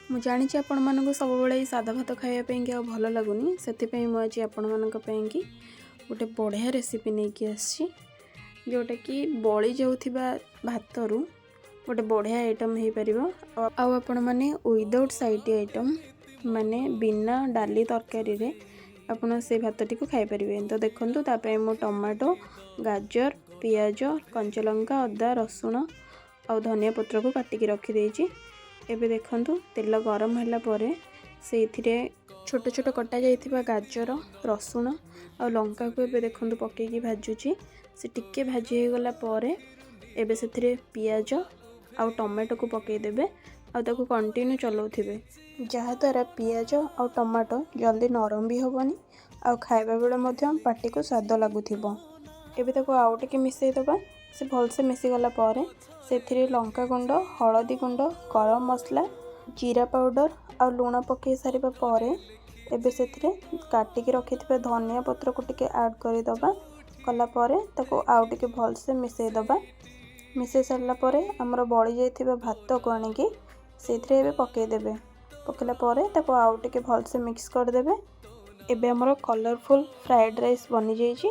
ମୁଁ ଜାଣିଛି ଆପଣମାନଙ୍କୁ ସବୁବେଳେ ଏଇ ସାଧା ଭାତ ଖାଇବା ପାଇଁକି ଆଉ ଭଲ ଲାଗୁନି, ସେଥିପାଇଁ ମୁଁ ଆଜି ଆପଣମାନଙ୍କ ପାଇଁକି ଗୋଟେ ବଢ଼ିଆ ରେସିପି ନେଇକି ଆସିଛି, ଯେଉଁଟାକି ବଳି ଯାଉଥିବା ଭାତରୁ ଗୋଟେ ବଢ଼ିଆ ଆଇଟମ୍ ହେଇପାରିବ। ଆଉ ଆପଣମାନେ ୱିଦାଉଟ୍ ସାଇଡ଼୍ ଆଇଟମ୍ ମାନେ ବିନା ଡାଲି ତରକାରୀରେ ଆପଣ ସେ ଭାତଟିକୁ ଖାଇପାରିବେ। ତ ଦେଖନ୍ତୁ, ତା ପାଇଁ ମୁଁ ଟମାଟୋ, ଗାଜର, ପିଆଜ, କଞ୍ଚାଲଙ୍କା, ଅଦା, ରସୁଣ ଆଉ ଧନିଆ ପତ୍ରକୁ କାଟିକି ରଖିଦେଇଛି। ଏବେ ଦେଖନ୍ତୁ, ତେଲ ଗରମ ହେଲା ପରେ ସେଇଥିରେ ଛୋଟ ଛୋଟ କଟା ଯାଇଥିବା ଗାଜର, ରସୁଣ ଆଉ ଲଙ୍କାକୁ ଏବେ ଦେଖନ୍ତୁ ପକେଇକି ଭାଜୁଛି। ସେ ଟିକେ ଭାଜି ହେଇଗଲା ପରେ ଏବେ ସେଥିରେ ପିଆଜ ଆଉ ଟମାଟୋକୁ ପକେଇଦେବେ ଆଉ ତାକୁ କଣ୍ଟିନ୍ୟୁ ଚଲାଉଥିବେ, ଯାହାଦ୍ୱାରା ପିଆଜ ଆଉ ଟମାଟୋ ଜଲ୍ଦି ନରମ ବି ହେବନି ଆଉ ଖାଇବା ବେଳେ ମଧ୍ୟ ପାଟିକୁ ସ୍ୱାଦ ଲାଗୁଥିବ। ଏବେ ତାକୁ ଆଉ ଟିକେ ମିଶାଇଦେବା। ସେ ଭଲସେ ମିଶିଗଲା ପରେ ସେଥିରେ ଲଙ୍କା ଗୁଣ୍ଡ, ହଳଦୀ ଗୁଣ୍ଡ, ଗରମ ମସଲା, ଜିରା ପାଉଡ଼ର ଆଉ ଲୁଣ ପକାଇ ସାରିବା ପରେ ଏବେ ସେଥିରେ କାଟିକି ରଖିଥିବା ଧନିଆ ପତ୍ରକୁ ଟିକେ ଆଡ଼୍ କରିଦେବା। କଲା ପରେ ତାକୁ ଆଉ ଟିକେ ଭଲସେ ମିଶାଇଦେବା। ମିଶାଇ ସାରିଲା ପରେ ଆମର ବଳି ଯାଇଥିବା ଭାତକୁ ଆଣିକି ସେଇଥିରେ ଏବେ ପକାଇଦେବେ। ପକାଇଲା ପରେ ତାକୁ ଆଉ ଟିକେ ଭଲସେ ମିକ୍ସ କରିଦେବେ। ଏବେ ଆମର କଲରଫୁଲ୍ ଫ୍ରାଏଡ଼୍ ରାଇସ୍ ବନିଯାଇଛି।